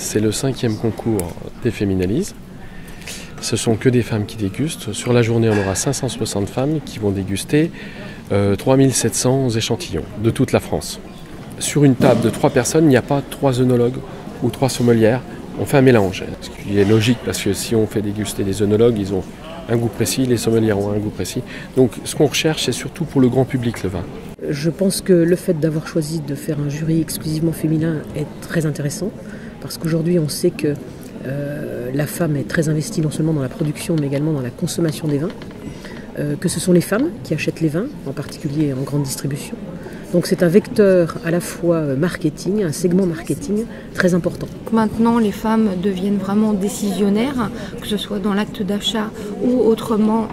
C'est le 5e concours des Féminalises. Ce sont que des femmes qui dégustent. Sur la journée, on aura 560 femmes qui vont déguster 3700 échantillons de toute la France. Sur une table de 3 personnes, il n'y a pas 3 œnologues ou 3 sommelières. On fait un mélange, ce qui est logique parce que si on fait déguster des œnologues, ils ont un goût précis, les sommelières ont un goût précis. Donc ce qu'on recherche, c'est surtout pour le grand public le vin. Je pense que le fait d'avoir choisi de faire un jury exclusivement féminin est très intéressant parce qu'aujourd'hui on sait que la femme est très investie non seulement dans la production mais également dans la consommation des vins, que ce sont les femmes qui achètent les vins, en particulier en grande distribution. Donc c'est un vecteur à la fois marketing, un segment marketing très important. Maintenant, les femmes deviennent vraiment décisionnaires, que ce soit dans l'acte d'achat ou autrement,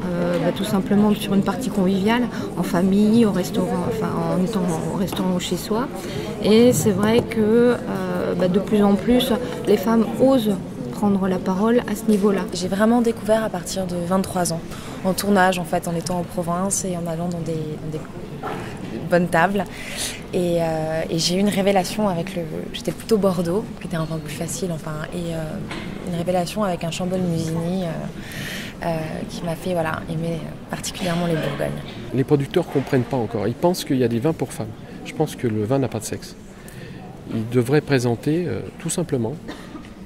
tout simplement sur une partie conviviale, en famille, au restaurant, enfin en étant au restaurant ou chez soi. Et c'est vrai que de plus en plus, les femmes osent prendre la parole à ce niveau-là. J'ai vraiment découvert à partir de 23 ans, en tournage en fait, en étant en province et en allant dans des bonne table et j'ai eu une révélation avec j'étais plutôt Bordeaux qui était un vin plus facile une révélation avec un Chambol-Musigny qui m'a fait aimer particulièrement les Bourgognes. Les producteurs ne comprennent pas encore, ils pensent qu'il y a des vins pour femmes. Je pense que le vin n'a pas de sexe. Ils devraient présenter tout simplement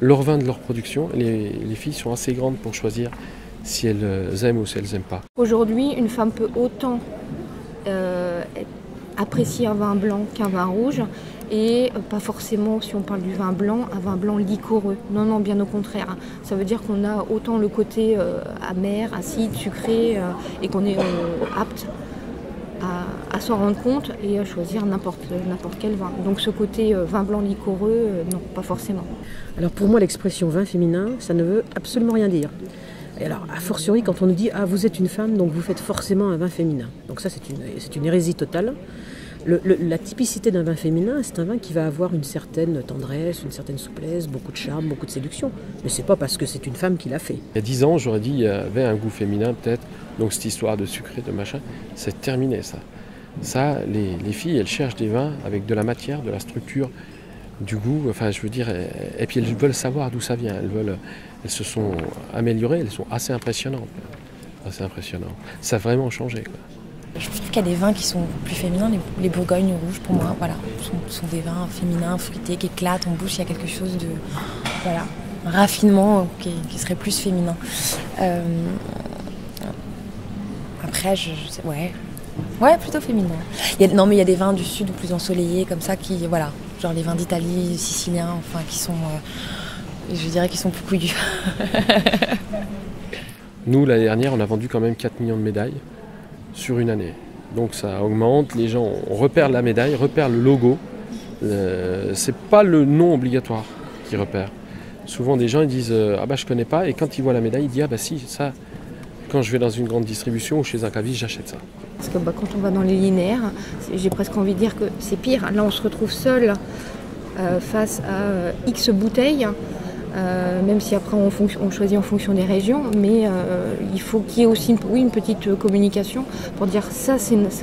leur vin de leur production. Les filles sont assez grandes pour choisir si elles aiment ou si elles n'aiment pas. Aujourd'hui, une femme peut autant apprécier un vin blanc qu'un vin rouge et pas forcément, si on parle du vin blanc, un vin blanc liquoreux. Non, non, bien au contraire. Ça veut dire qu'on a autant le côté amer, acide, sucré et qu'on est apte à s'en rendre compte et à choisir n'importe quel vin. Donc ce côté vin blanc liquoreux, non, pas forcément. Alors pour moi, l'expression vin féminin, ça ne veut absolument rien dire. Et alors, a fortiori, quand on nous dit « Ah, vous êtes une femme, donc vous faites forcément un vin féminin ». Donc ça, c'est une hérésie totale. La typicité d'un vin féminin, c'est un vin qui va avoir une certaine tendresse, une certaine souplesse, beaucoup de charme, beaucoup de séduction. Mais c'est pas parce que c'est une femme qui l'a fait. Il y a 10 ans, j'aurais dit qu'il y avait un goût féminin peut-être. Donc cette histoire de sucré, de machin, c'est terminé ça. Ça, les filles, elles cherchent des vins avec de la matière, de la structure, du goût, enfin je veux dire, et puis elles veulent savoir d'où ça vient, elles se sont améliorées, elles sont assez impressionnantes. Ça a vraiment changé, quoi. Je trouve qu'il y a des vins qui sont plus féminins, les Bourgognes rouges pour moi, sont des vins féminins, fruités, qui éclatent en bouche, il y a quelque chose de, un raffinement qui serait plus féminin. Après, ouais, plutôt féminin. Mais il y a des vins du sud plus ensoleillés, comme ça, genre les vins d'Italie, siciliens, enfin, qui sont, je dirais qu'ils sont plus couillus. Nous, l'année dernière, on a vendu quand même 4 millions de médailles sur une année. Donc ça augmente, les gens repèrent la médaille, repèrent le logo. C'est pas le nom obligatoire qui repère. Souvent, des gens ils disent « Ah bah je connais pas » et quand ils voient la médaille, ils disent « Ah bah si, ça, quand je vais dans une grande distribution ou chez un caviste, j'achète ça. » Parce que quand on va dans les linéaires, j'ai presque envie de dire que c'est pire. Là, on se retrouve seul face à X bouteilles, même si après on choisit en fonction des régions, mais il faut qu'il y ait aussi une petite communication pour dire ça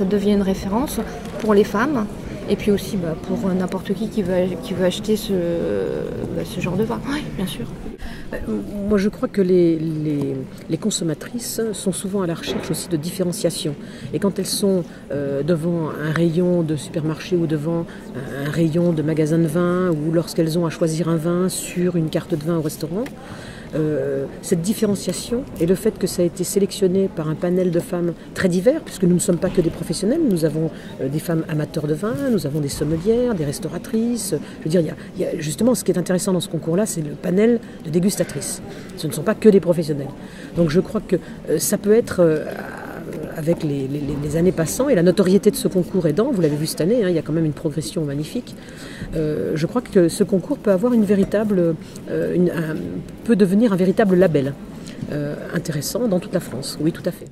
devient une référence pour les femmes. Et puis aussi pour n'importe qui veut acheter ce genre de vin. Oui, bien sûr. Moi, je crois que les consommatrices sont souvent à la recherche aussi de différenciation. Et quand elles sont devant un rayon de supermarché ou devant un rayon de magasin de vin, ou lorsqu'elles ont à choisir un vin sur une carte de vin au restaurant, cette différenciation et le fait que ça a été sélectionné par un panel de femmes très divers, puisque nous ne sommes pas que des professionnels, nous avons des femmes amateurs de vin, nous avons des sommelières, des restauratrices. Je veux dire, il y a justement ce qui est intéressant dans ce concours-là, c'est le panel de dégustatrices. Ce ne sont pas que des professionnels. Donc je crois que ça peut être avec les années passant et la notoriété de ce concours aidant, vous l'avez vu cette année, il y a quand même une progression magnifique. Je crois que ce concours peut avoir peut devenir un véritable label intéressant dans toute la France. Oui, tout à fait.